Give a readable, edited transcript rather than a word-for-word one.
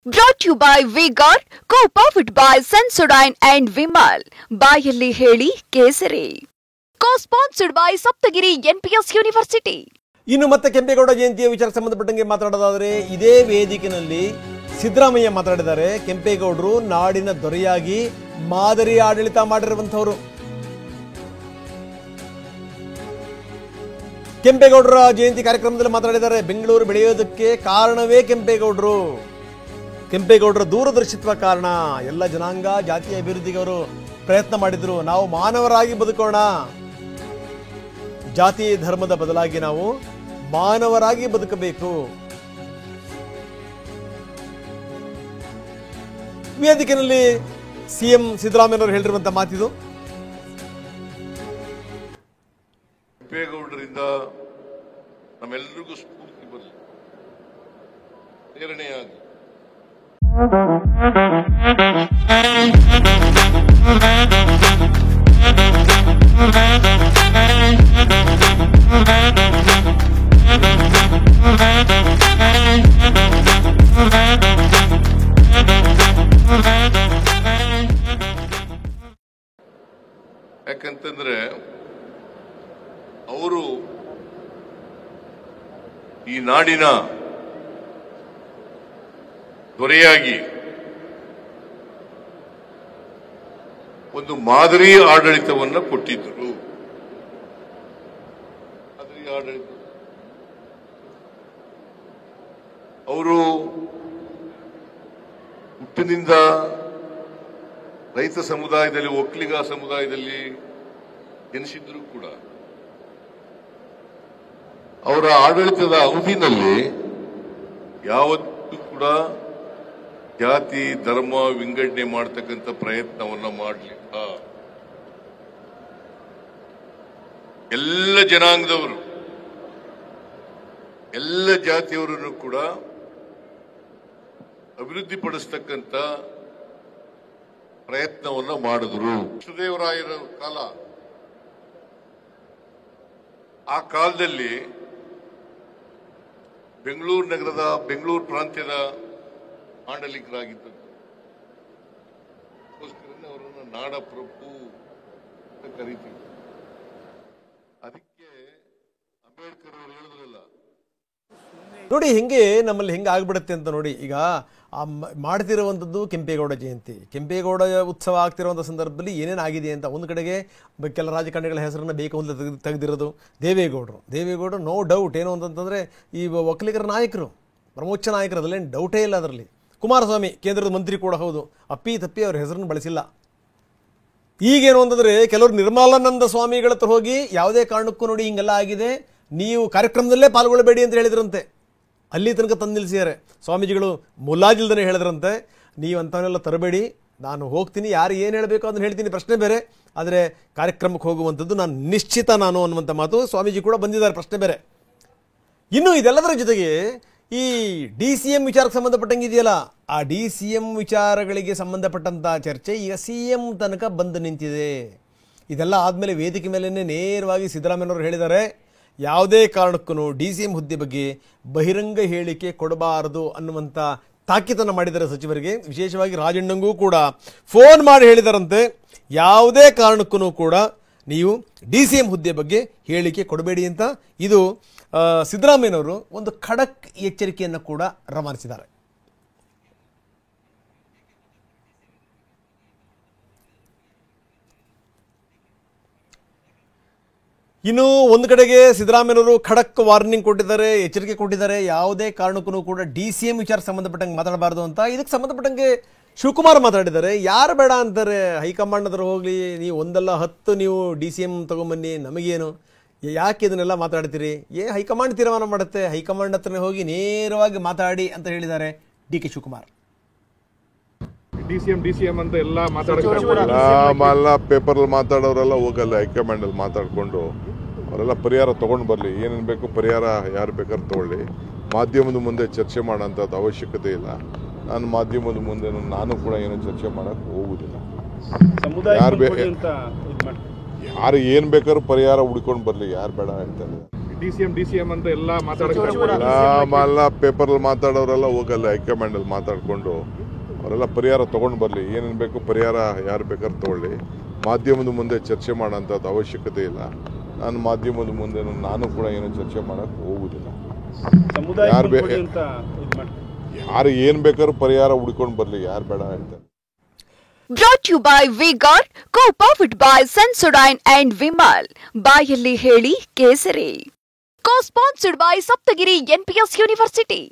Brought to you by V-Guard, co-powered by Sensodyne and Vimal. ಬಾಯಲ್ಲಿ ಹೇಳಿ ಕೇಸರಿ. Co-sponsored by Saptagiri NPS University. ಇನ್ನು ಮತ್ತೆ ಕೆಂಪೇಗೌಡ ಜಯಂತಿಯ ವಿಚಾರಕ್ಕೆ ಸಂಬಂಧಪಟ್ಟಂಗೆ ಮಾತಾಡೋದಾದರೆ ಇದೇ ವೇದಿಕೆಯಲ್ಲಿ ಸಿದ್ದರಾಮಯ್ಯ ಮಾತಾಡಿದ್ದಾರೆ. ಕೆಂಪೇಗೌಡರು ನಾಡಿನ ದೊರೆಯಾಗಿ ಮಾದರಿ ಆಡಳಿತ ಮಾಡಿರುವಂತವರು. ಕೆಂಪೇಗೌಡರ ಜಯಂತಿ ಕಾರ್ಯಕ್ರಮದಲ್ಲಿ ಮಾತಾಡಿದ್ದಾರೆ. ಬೆಂಗಳೂರು ಬೆಳೆಯೋದಕ್ಕೆ ಕಾರಣವೇ ಕೆಂಪೇಗೌಡರು. ಕೆಂಪೇಗೌಡರ ದೂರದರ್ಶಿತ್ವ ಕಾರಣ. ಎಲ್ಲ ಜನಾಂಗ ಜಾತಿಯ ಅಭಿವೃದ್ಧಿಗೆ ಅವರು ಪ್ರಯತ್ನ ಮಾಡಿದ್ರು. ನಾವು ಮಾನವರಾಗಿ ಬದುಕೋಣ, ಜಾತಿ ಧರ್ಮದ ಬದಲಾಗಿ ನಾವು ಮಾನವರಾಗಿ ಬದುಕಬೇಕು. ವೇದಿಕೆಯಲ್ಲಿ ಸಿಎಂ ಸಿದ್ದರಾಮಯ್ಯನವರು ಹೇಳಿರುವಂತ ಮಾತಿದು. ಕೆಂಪೇಗೌಡರಿಂದ ನಮ್ಮೆಲ್ಲರಿಗೂ ಸ್ಫೂರ್ತಿ ಬರಲಿ, ಪ್ರೇರಣೆಯಾಗಿ. ಯಾಕಂತಂದ್ರೆ ಅವರು ಈ ನಾಡಿನ ದೊರೆಯಾಗಿ ಒಂದು ಮಾದರಿ ಆಡಳಿತವನ್ನು ಕೊಟ್ಟಿದ್ದರು. ಮಾದರಿ ಆಡಳಿತ ಅವರು ಹುಟ್ಟಿನಿಂದ ರೈತ ಸಮುದಾಯದಲ್ಲಿ, ಒಕ್ಕಲಿಗ ಸಮುದಾಯದಲ್ಲಿ ಜನಿಸಿದ್ರು ಕೂಡ ಅವರ ಆಡಳಿತದ ಅವಧಿನಲ್ಲಿ ಯಾವತ್ತೂ ಕೂಡ ಜಾತಿ ಧರ್ಮ ವಿಂಗಡಣೆ ಮಾಡತಕ್ಕಂಥ ಪ್ರಯತ್ನವನ್ನ ಮಾಡಲಿಲ್ಲ. ಎಲ್ಲ ಜನಾಂಗದವರು, ಎಲ್ಲ ಜಾತಿಯವರನ್ನು ಕೂಡ ಅಭಿವೃದ್ಧಿಪಡಿಸತಕ್ಕಂಥ ಪ್ರಯತ್ನವನ್ನ ಮಾಡಿದ್ರು. ಕೃಷ್ಣದೇವರಾಯರ ಕಾಲ, ಆ ಕಾಲದಲ್ಲಿ ಬೆಂಗಳೂರು ನಗರದ, ಬೆಂಗಳೂರು ಪ್ರಾಂತ್ಯದ ಆಡಳಿತರಾಗಿದ್ದರು. ಅವರನ್ನು ನಾಡ ಪ್ರಭು ಅಂತ ಕರೀತೀವಿ. ಅದಕ್ಕೆ ಅಂಬೇಡ್ಕರ್ ಅವರು ಹೇಳಿದ್ರಲ್ಲ, ನೋಡಿ ಹೆಂಗೆ ನಮ್ಮಲ್ಲಿ ಹೆಂಗೆ ಆಗ್ಬಿಡುತ್ತೆ ಅಂತ ನೋಡಿ. ಈಗ ಮಾಡ್ತಿರುವಂಥದ್ದು ಕೆಂಪೇಗೌಡ ಜಯಂತಿ, ಕೆಂಪೇಗೌಡ ಉತ್ಸವ ಆಗ್ತಿರುವಂಥ ಸಂದರ್ಭದಲ್ಲಿ ಏನೇನಾಗಿದೆ ಅಂತ ಒಂದು ಕಡೆಗೆ ಕೆಲ ರಾಜಕಾರಣಿಗಳ ಹೆಸರನ್ನು ಬೇಕು ಅಂತ ತೆಗೆದಿರೋದು ದೇವೇಗೌಡರು ನೋ ಡೌಟ್. ಏನು ಅಂತಂತಂದರೆ ಈ ಒಕ್ಕಲಿಗರ ನಾಯಕರು, ಪ್ರಮುಖ ನಾಯಕರು, ಅದರಲ್ಲೇನು ಡೌಟೇ ಇಲ್ಲ ಅದರಲ್ಲಿ. ಕುಮಾರಸ್ವಾಮಿ ಕೇಂದ್ರದ ಮಂತ್ರಿ ಕೂಡ ಹೌದು, ಅಪ್ಪಿ ತಪ್ಪಿ ಅವ್ರ ಹೆಸರನ್ನು ಬಳಸಿಲ್ಲ. ಈಗೇನು ಅಂತಂದರೆ ಕೆಲವರು ನಿರ್ಮಲಾನಂದ ಸ್ವಾಮಿಗಳ ಹತ್ರ ಹೋಗಿ ಯಾವುದೇ ಕಾರಣಕ್ಕೂ ನೋಡಿ ಹಿಂಗೆಲ್ಲ ಆಗಿದೆ, ನೀವು ಕಾರ್ಯಕ್ರಮದಲ್ಲೇ ಪಾಲ್ಗೊಳ್ಳಬೇಡಿ ಅಂತ ಹೇಳಿದ್ರಂತೆ. ಅಲ್ಲಿ ತನಕ ತಂದು ನಿಲ್ಲಿಸಿದ್ದಾರೆ. ಸ್ವಾಮೀಜಿಗಳು ಮುಲಾಜಿಲ್ದನೇ ಹೇಳಿದ್ರಂತೆ, ನೀವು ಅಂಥವನ್ನೆಲ್ಲ ತರಬೇಡಿ, ನಾನು ಹೋಗ್ತೀನಿ, ಯಾರು ಏನು ಹೇಳಬೇಕು ಅದನ್ನು ಹೇಳ್ತೀನಿ, ಪ್ರಶ್ನೆ ಬೇರೆ, ಆದರೆ ಕಾರ್ಯಕ್ರಮಕ್ಕೆ ಹೋಗುವಂಥದ್ದು ನಾನು ನಿಶ್ಚಿತ ಅನ್ನುವಂಥ ಮಾತು ಸ್ವಾಮೀಜಿ ಕೂಡ ಬಂದಿದ್ದಾರೆ, ಪ್ರಶ್ನೆ ಬೇರೆ. ಇನ್ನು ಇದೆಲ್ಲದರ ಜೊತೆಗೆ ಈ DCM ವಿಚಾರಕ್ಕೆ ಸಂಬಂಧಪಟ್ಟಂಗೆ ಇದೆಯಲ್ಲ, ಆ DCM ವಿಚಾರಗಳಿಗೆ ಸಂಬಂಧಪಟ್ಟಂಥ ಚರ್ಚೆ ಈಗ CM ತನಕ ಬಂದು ನಿಂತಿದೆ. ಇದೆಲ್ಲ ಆದಮೇಲೆ ವೇದಿಕೆ ಮೇಲೇ ನೇರವಾಗಿ ಸಿದ್ದರಾಮಯ್ಯನವರು ಹೇಳಿದ್ದಾರೆ, ಯಾವುದೇ ಕಾರಣಕ್ಕೂ DCM ಹುದ್ದೆ ಬಗ್ಗೆ ಬಹಿರಂಗ ಹೇಳಿಕೆ ಕೊಡಬಾರದು ಅನ್ನುವಂಥ ತಾಕೀತನ್ನು ಮಾಡಿದ್ದಾರೆ ಸಚಿವರಿಗೆ. ವಿಶೇಷವಾಗಿ ರಾಜಣ್ಣಂಗೂ ಕೂಡ ಫೋನ್ ಮಾಡಿ ಹೇಳಿದಾರಂತೆ, ಯಾವುದೇ ಕಾರಣಕ್ಕೂ ಕೂಡ ನೀವು DCM ಹುದ್ದೆ ಬಗ್ಗೆ ಹೇಳಿಕೆ ಕೊಡಬೇಡಿ ಅಂತ. ಇದು ಸಿದ್ದರಾಮಯ್ಯನವರು ಒಂದು ಖಡಕ್ ಎಚ್ಚರಿಕೆಯನ್ನು ಕೂಡ ರವಾನಿಸಿದ್ದಾರೆ. ಇನ್ನು ಒಂದು ಕಡೆಗೆ ಸಿದ್ದರಾಮಯ್ಯನವರು ಖಡಕ್ ವಾರ್ನಿಂಗ್ ಕೊಟ್ಟಿದ್ದಾರೆ, ಎಚ್ಚರಿಕೆ ಕೊಟ್ಟಿದ್ದಾರೆ, ಯಾವುದೇ ಕಾರಣಕ್ಕೂ ಕೂಡ DCM ವಿಚಾರಕ್ಕೆ ಸಂಬಂಧಪಟ್ಟಂಗೆ ಮಾತಾಡಬಾರ್ದು ಅಂತ. ಇದಕ್ಕೆ ಸಂಬಂಧಪಟ್ಟಂಗೆ ಶಿವಕುಮಾರ್ ಮಾತಾಡಿದ್ದಾರೆ. ಯಾರು ಬೇಡ ಅಂತಾರೆ, ಹೈಕಮಾಂಡ್ ಹತ್ರ ಹೋಗಲಿ, ನೀವು 1-10 ನೀವು DCM ತಗೊಂಬನ್ನಿ, ನಮಗೇನು, ಯಾಕೆ ಇದನ್ನೆಲ್ಲ ಮಾತಾಡ್ತೀರಿ, ಹೈಕಮಾಂಡ್ ತೀರ್ಮಾನ ಮಾಡುತ್ತೆ, ಹೈಕಮಾಂಡ್ ಹತ್ರನೇ ಹೋಗಿ ನೇರವಾಗಿ ಮಾತಾಡಿ ಅಂತ ಹೇಳಿದ್ದಾರೆ DK ಶಿವಕುಮಾರ್. DCM ಅಂತ ಎಲ್ಲ ಮಾತಾಡೋಲ್ಲ, ಪೇಪರ್ ಮಾತಾಡೋರೆಲ್ಲ ಹೋಗಲ್ಲ, ಹೈಕಮಾಂಡ್ ಅಲ್ಲಿ ಮಾತಾಡ್ಕೊಂಡು ಅವರೆಲ್ಲ ಪರಿಹಾರ ತಗೊಂಡು ಬರಲಿ. ಏನೇನು ಬೇಕು ಪರಿಹಾರ ಯಾರು ಬೇಕಾದ್ರೂ ತಗೊಳ್ಳಿ. ಮಾಧ್ಯಮದ ಮುಂದೆ ಚರ್ಚೆ ಮಾಡೋಂಥದ್ದು ಅವಶ್ಯಕತೆ ಇಲ್ಲ. ನಾನು ಮಾಧ್ಯಮದ ಮುಂದೆ ನಾನು ಕೂಡ ಏನು ಚರ್ಚೆ ಮಾಡಕ್ಕೆ ಹೋಗುದಿಲ್ಲ. ಯಾರು ಏನು ಬೇಕಾದ್ರೂ ಪರಿಹಾರ ಹುಡ್ಕೊಂಡು ಬರಲಿ, ಯಾರು ಬೇಡ ಹೇಳ್ತಾರೆ. ಡಿಸಿಎಂ ಅಂತ ಎಲ್ಲ ಮಾತಾಡೋದು ಎಲ್ಲ ಪೇಪರ್ ಮಾತಾಡೋರೆಲ್ಲ ಹೋಗಲ್ಲ, ಹೈಕಮಾಂಡ್ ಅಲ್ಲಿ ಮಾತಾಡ್ಕೊಂಡು ಅವರೆಲ್ಲ ಪರಿಹಾರ ತಗೊಂಡು ಬರಲಿ. ಏನೇನು ಬೇಕು ಪರಿಹಾರ ಯಾರು ಬೇಕಾದ್ರೆ ತಗೊಳ್ಳಿ. ಮಾಧ್ಯಮದ ಮುಂದೆ ಚರ್ಚೆ ಮಾಡೋಂಥದ್ದು ಅವಶ್ಯಕತೆ ಇಲ್ಲ. ನಾನು ಮಾಧ್ಯಮದ ಮುಂದೆ ನಾನು ಕೂಡ ಏನು ಚರ್ಚೆ ಮಾಡಕ್ಕೆ ಹೋಗುದಿಲ್ಲ. ಯಾರು ಏನ್ ಬೇಕಾದ್ರೂ ಪರಿಹಾರ ಹುಡ್ಕೊಂಡು ಬರ್ಲಿ, ಯಾರು ಬೇಡ ಹೇಳ್ತಾರೆ. Brought to you by V-Guard, co-powered by Sensodyne and Vimal. ಬಾಯಲ್ಲಿ ಹೇಳಿ ಕೇಸರಿ. Co-sponsored by Saptagiri NPS University.